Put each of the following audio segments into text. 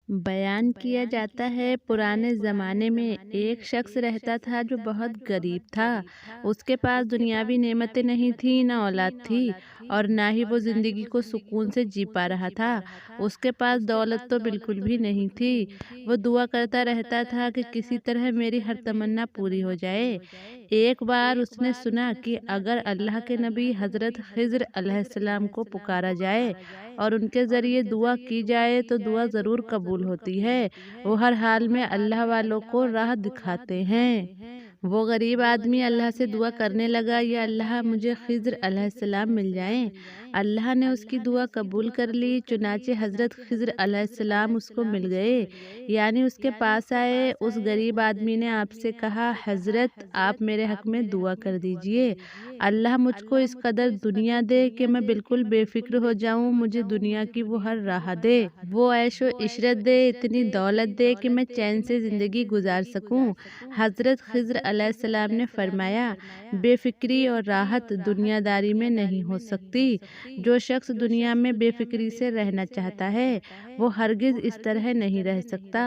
बयान किया जाता है पुराने ज़माने में एक शख्स रहता था जो बहुत गरीब था। उसके पास दुनियावी नेमतें नहीं थी, ना औलाद थी और ना ही वो ज़िंदगी को सुकून से जी पा रहा था। उसके पास दौलत तो बिल्कुल भी नहीं थी। वो दुआ करता रहता था कि किसी तरह मेरी हर तमन्ना पूरी हो जाए। एक बार उसने सुना कि अगर अल्लाह के नबी हज़रत खिज़्र अलैहिस्सलाम को पुकारा जाए और उनके ज़रिए दुआ की जाए तो दुआ ज़रूर कबूल होती है। वो हर हाल में अल्लाह वालों को राह दिखाते हैं। वो गरीब आदमी अल्लाह से दुआ करने लगा, या अल्लाह मुझे खिज़्र अलैहिस्सलाम मिल जाएं। अल्लाह ने उसकी दुआ कबूल कर ली। चुनाचे हज़रत खिज़्र अलैहिस्सलाम उसको मिल गए, यानी उसके पास आए। उस गरीब आदमी ने आपसे कहा, हज़रत आप मेरे हक में दुआ कर दीजिए। अल्लाह मुझको इस कदर दुनिया दे कि मैं बिल्कुल बेफिक्र हो जाऊं, मुझे दुनिया की वो हर राह दे, वो ऐशो इशरत दे, इतनी दौलत दे कि मैं चैन से ज़िंदगी गुजार सकूं। हज़रत खिज़्र अलैहिस्सलाम ने फरमाया, बेफिक्री और राहत दुनियादारी में नहीं हो सकती। जो शख्स दुनिया में बेफिक्री से रहना चाहता है वो हरगिज़ इस तरह नहीं रह सकता।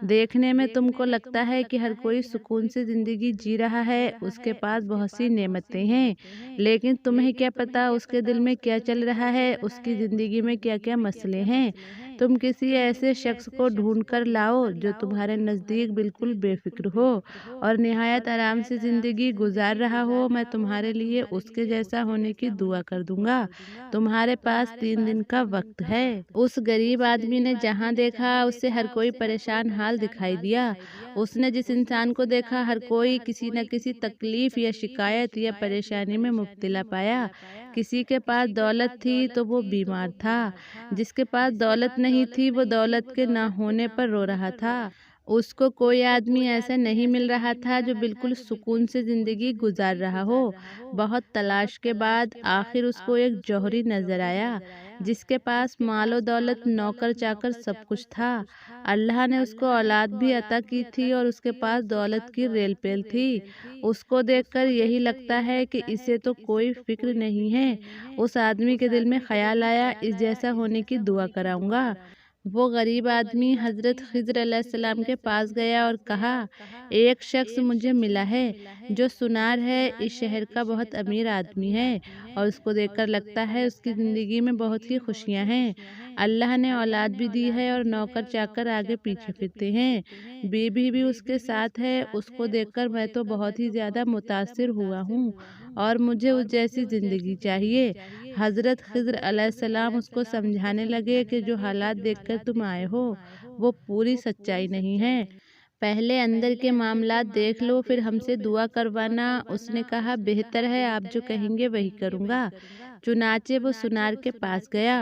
देखने में तुमको लगता है कि हर कोई सुकून से ज़िंदगी जी रहा है, उसके पास बहुत सी नेमतें हैं, लेकिन तुम्हें क्या पता उसके दिल में क्या चल रहा है, उसकी ज़िंदगी में क्या क्या मसले हैं। तुम किसी ऐसे शख्स को ढूंढ कर लाओ जो तुम्हारे नज़दीक बिल्कुल बेफिक्र हो और निहायत आराम से ज़िंदगी गुजार रहा हो। मैं तुम्हारे लिए उसके जैसा होने की दुआ कर दूंगा। तुम्हारे पास 3 दिन का वक्त है। उस गरीब आदमी ने जहाँ देखा उससे हर कोई परेशान हाल दिखाई दिया। उसने जिस इंसान को देखा हर कोई किसी न किसी तकलीफ या शिकायत या परेशानी में मुब्तला पाया। किसी के पास दौलत थी तो वो बीमार था, जिसके पास दौलत नहीं थी वो दौलत के ना होने पर रो रहा था। उसको कोई आदमी ऐसा नहीं मिल रहा था जो बिल्कुल सुकून से ज़िंदगी गुजार रहा हो। बहुत तलाश के बाद आखिर उसको एक जौहरी नज़र आया, जिसके पास मालो दौलत, नौकर चाकर सब कुछ था। अल्लाह ने उसको औलाद भी अता की थी और उसके पास दौलत की रेल पेल थी। उसको देखकर यही लगता है कि इसे तो कोई फिक्र नहीं है। उस आदमी के दिल में ख्याल आया, इस जैसा होने की दुआ कराऊंगा। वो गरीब आदमी हज़रत खिज़्र अलैहिस्सलाम के पास गया और कहा, एक शख्स मुझे मिला है जो सुनार है, इस शहर का बहुत अमीर आदमी है और उसको देखकर लगता है उसकी ज़िंदगी में बहुत ही खुशियां हैं। अल्लाह ने औलाद भी दी है और नौकर चाकर आगे पीछे फिरते हैं, बीबी भी उसके साथ है। उसको देखकर मैं तो बहुत ही ज़्यादा मुतासिर हुआ हूँ और मुझे उस जैसी ज़िंदगी चाहिए। हज़रत खिज़्र अलैहिस्सलाम उसको समझाने लगे कि जो हालात देखकर तुम आए हो वो पूरी सच्चाई नहीं है। पहले अंदर के मामलात देख लो, फिर हमसे दुआ करवाना। उसने कहा, बेहतर है, आप जो कहेंगे वही करूँगा। चुनाचे वो सुनार के पास गया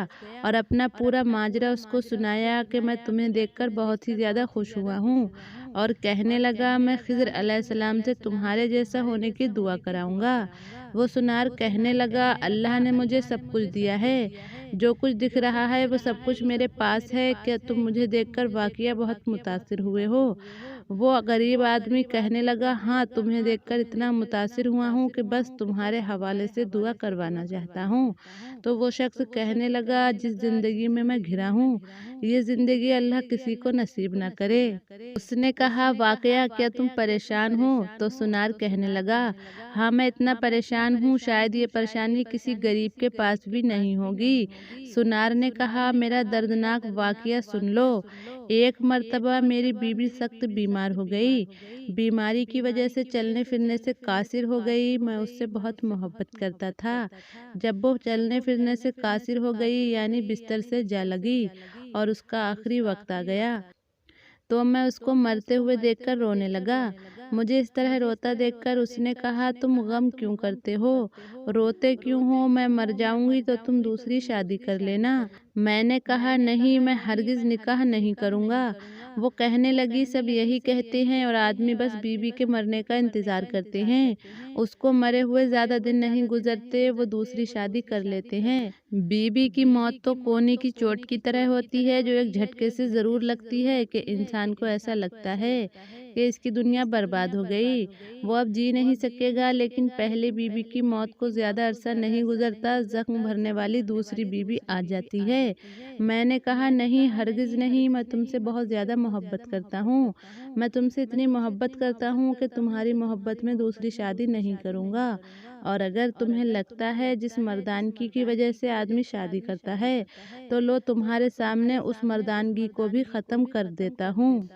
और अपना पूरा माजरा उसको सुनाया कि मैं तुम्हें देखकर बहुत ही ज़्यादा खुश हुआ हूँ, और कहने लगा, मैं खिज़्र अलैहिस्सलाम से तुम्हारे जैसा होने की दुआ कराऊंगा। वो सुनार कहने लगा, अल्लाह ने मुझे सब कुछ दिया है, जो कुछ दिख रहा है वो सब कुछ मेरे पास है। क्या तुम मुझे देखकर वाकई बहुत मुतासिर हुए हो? वो गरीब आदमी कहने लगा, हाँ, तुम्हें देखकर इतना मुतासिर हुआ हूँ कि बस तुम्हारे हवाले से दुआ करवाना चाहता हूँ। तो वो शख्स कहने लगा, जिस जिंदगी में मैं घिरा हूँ ये जिंदगी अल्लाह किसी को नसीब ना करे। उसने कहा, वाकया क्या तुम परेशान हो? तो सुनार कहने लगा, हाँ, मैं इतना परेशान हूँ, शायद ये परेशानी किसी गरीब के पास भी नहीं होगी। सुनार ने कहा, मेरा दर्दनाक वाकया सुन लो। एक मर्तबा मेरी बीवी सख्त बीमार हो गई। बीमारी की वजह से चलने फिरने से कासिर हो गई। मैं उससे बहुत मोहब्बत करता था। जब वो चलने फिरने से कासिर हो गई, यानी बिस्तर से जा लगी और उसका आखिरी वक्त आ गया, तो मैं उसको मरते हुए देखकर रोने लगा। मुझे इस तरह रोता देखकर उसने कहा, तुम गम क्यों करते हो, रोते क्यों हो? मैं मर जाऊंगी तो तुम दूसरी शादी कर लेना। मैंने कहा, नहीं, मैं हरगिज निकाह नहीं करूंगा। वो कहने लगी, सब यही कहते हैं और आदमी बस बीवी के मरने का इंतजार करते हैं। उसको मरे हुए ज्यादा दिन नहीं गुजरते, वो दूसरी शादी कर लेते हैं। बीबी की मौत तो कोने की चोट की तरह होती है, जो एक झटके से जरूर लगती है कि इंसान को ऐसा लगता है कि इसकी दुनिया बर्बाद हो गई, वो अब जी नहीं सकेगा। लेकिन पहले बीबी की मौत को ज्यादा अरसा नहीं गुजरता, जख्म भरने वाली दूसरी बीबी आ जाती है। है। मैंने कहा, नहीं, हरगिज़ नहीं, मैं तुमसे बहुत ज़्यादा मोहब्बत करता हूँ। मैं तुमसे इतनी मोहब्बत करता हूँ कि तुम्हारी मोहब्बत में दूसरी शादी नहीं करूँगा। और अगर तुम्हें लगता है जिस मर्दानगी की वजह से आदमी शादी करता है, तो लो तुम्हारे सामने उस मर्दानगी को भी ख़त्म कर देता हूँ।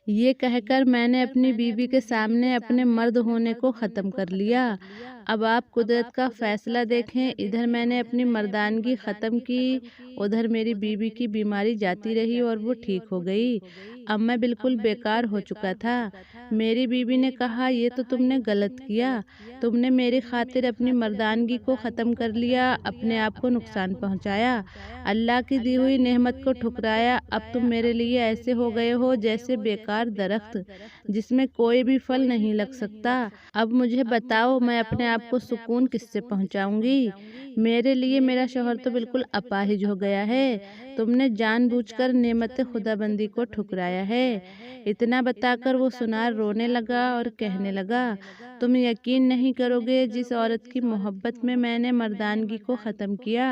ये कहकर मैंने अपनी बीवी के सामने अपने मर्द होने को ख़त्म कर लिया। अब आप कुदरत का फ़ैसला देखें, इधर मैंने अपनी मर्दानगी ख़त्म की, उधर मेरी बीवी की बीमारी जाती रही और वो ठीक हो गई। अब मैं बिल्कुल बेकार हो चुका था। मेरी बीवी ने कहा, ये तो तुमने गलत किया, तुमने मेरी खातिर अपनी मर्दानगी को ख़त्म कर लिया, अपने आप को नुकसान पहुँचाया, अल्लाह की दी हुई नेमत को ठुकराया। अब तुम मेरे लिए ऐसे हो गए हो जैसे बेकार दरख्त जिसमें कोई भी फल नहीं लग सकता। अब मुझे बताओ, मैं अपने आप को सुकून किससे पहुंचाऊंगी? मेरे लिए मेरा शौहर तो बिल्कुल अपाहिज हो गया है। तुमने जानबूझकर नेमत खुदाबंदी को ठुकराया है। इतना बताकर वो सुनार रोने लगा और कहने लगा, तुम यकीन नहीं करोगे, जिस औरत की मोहब्बत में मैंने मर्दानगी को ख़त्म किया,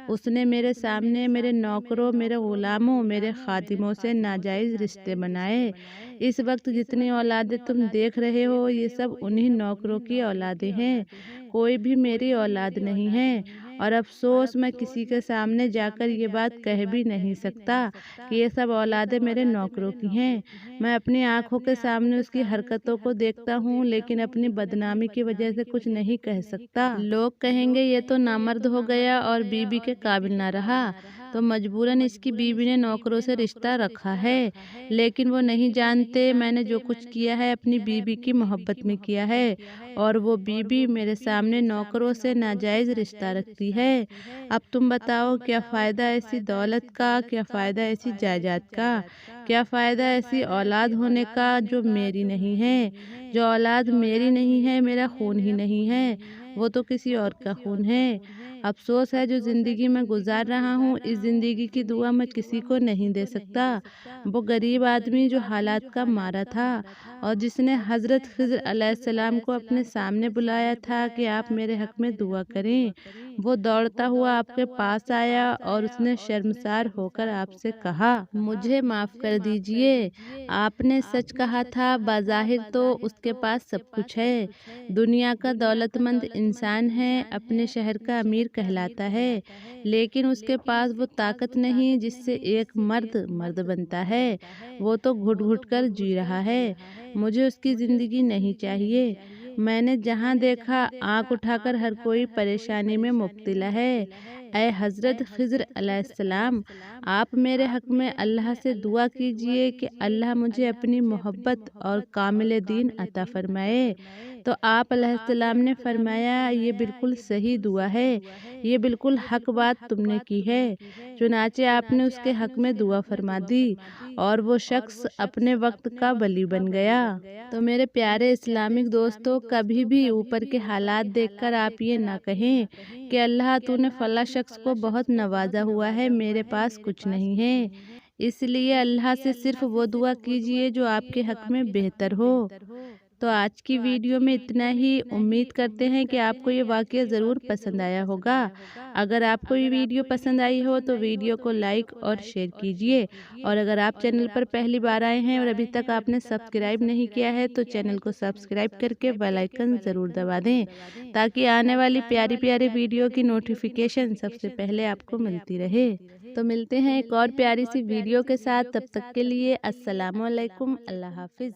उसने मेरे सामने मेरे नौकरों, मेरे ग़ुलामों, मेरे खादिमों से नाजायज़ रिश्ते बनाए। इस वक्त जितनी औलादें तुम देख रहे हो, ये सब उन्हीं नौकरों की औलादें हैं, कोई भी मेरी औलाद नहीं है। और अफसोस, मैं किसी के सामने जाकर ये बात कह भी नहीं सकता कि ये सब औलादें मेरे नौकरों की हैं। मैं अपनी आंखों के सामने उसकी हरकतों को देखता हूँ, लेकिन अपनी बदनामी की वजह से कुछ नहीं कह सकता। लोग कहेंगे ये तो नामर्द हो गया और बीवी के काबिल ना रहा, तो मजबूरन इसकी बीवी ने नौकरों से रिश्ता रखा है। लेकिन वो नहीं जानते मैंने जो कुछ किया है अपनी बीवी की मोहब्बत में किया है, और वो बीवी मेरे सामने नौकरों से नाजायज़ रिश्ता रखती है। अब तुम बताओ, क्या फ़ायदा ऐसी दौलत का, क्या फ़ायदा ऐसी जायदाद का, क्या फ़ायदा ऐसी औलाद होने का जो मेरी नहीं है? जो औलाद मेरी नहीं है, मेरा खून ही नहीं है, वो तो किसी और का खून है। अफसोस है, जो ज़िंदगी मैं गुजार रहा हूँ, इस ज़िंदगी की दुआ मैं किसी को नहीं दे सकता। वो गरीब आदमी जो हालात का मारा था और जिसने हज़रत खिज़र अलैहिस्सलाम को अपने सामने बुलाया था कि आप मेरे हक़ में दुआ करें, वो दौड़ता हुआ आपके पास आया और उसने शर्मसार होकर आपसे कहा, मुझे माफ़ कर दीजिए, आपने सच कहा था, बाज़ाहिर तो उसके पास सब कुछ है, दुनिया का दौलतमंद इंसान है, अपने शहर का अमीर कहलाता है, लेकिन उसके पास वो ताकत नहीं जिससे एक मर्द मर्द बनता है। वो तो घुट घुट कर जी रहा है। मुझे उसकी ज़िंदगी नहीं चाहिए। मैंने जहाँ देखा, आँख उठाकर हर कोई परेशानी में मुब्तला है। ऐ हज़रत खिज़र अलैहिस्सलाम, आप मेरे हक़ में अल्लाह से दुआ कीजिए कि अल्लाह मुझे अपनी मोहब्बत और कामिल दीन अता फ़रमाए। तो आप अलैहिस्सलाम ने फरमाया, ये बिल्कुल सही दुआ है, ये बिल्कुल हक़ बात तुमने की है। चुनाचे आपने उसके हक़ में दुआ फरमा दी और वो शख्स अपने वक्त का वली बन गया। तो मेरे प्यारे इस्लामिक दोस्तों, कभी भी ऊपर के हालात देखकर आप ये ना कहें कि अल्लाह तूने फ़ला शख्स को बहुत नवाजा हुआ है, मेरे पास कुछ नहीं है। इसलिए अल्लाह से सिर्फ वो दुआ कीजिए जो आपके हक़ में बेहतर हो। तो आज की वीडियो में इतना ही। उम्मीद करते हैं कि आपको ये वाक़या ज़रूर पसंद आया होगा। अगर आपको ये वीडियो पसंद आई हो तो वीडियो को लाइक और शेयर कीजिए, और अगर आप चैनल पर पहली बार आए हैं और अभी तक आपने सब्सक्राइब नहीं किया है तो चैनल को सब्सक्राइब करके बेल आइकन ज़रूर दबा दें, ताकि आने वाली प्यारी प्यारी वीडियो की नोटिफिकेशन सबसे पहले आपको मिलती रहे। तो मिलते हैं एक और प्यारी सी वीडियो के साथ, तब तक के लिए अस्सलामु अलैकुम, अल्लाह हाफ़िज़।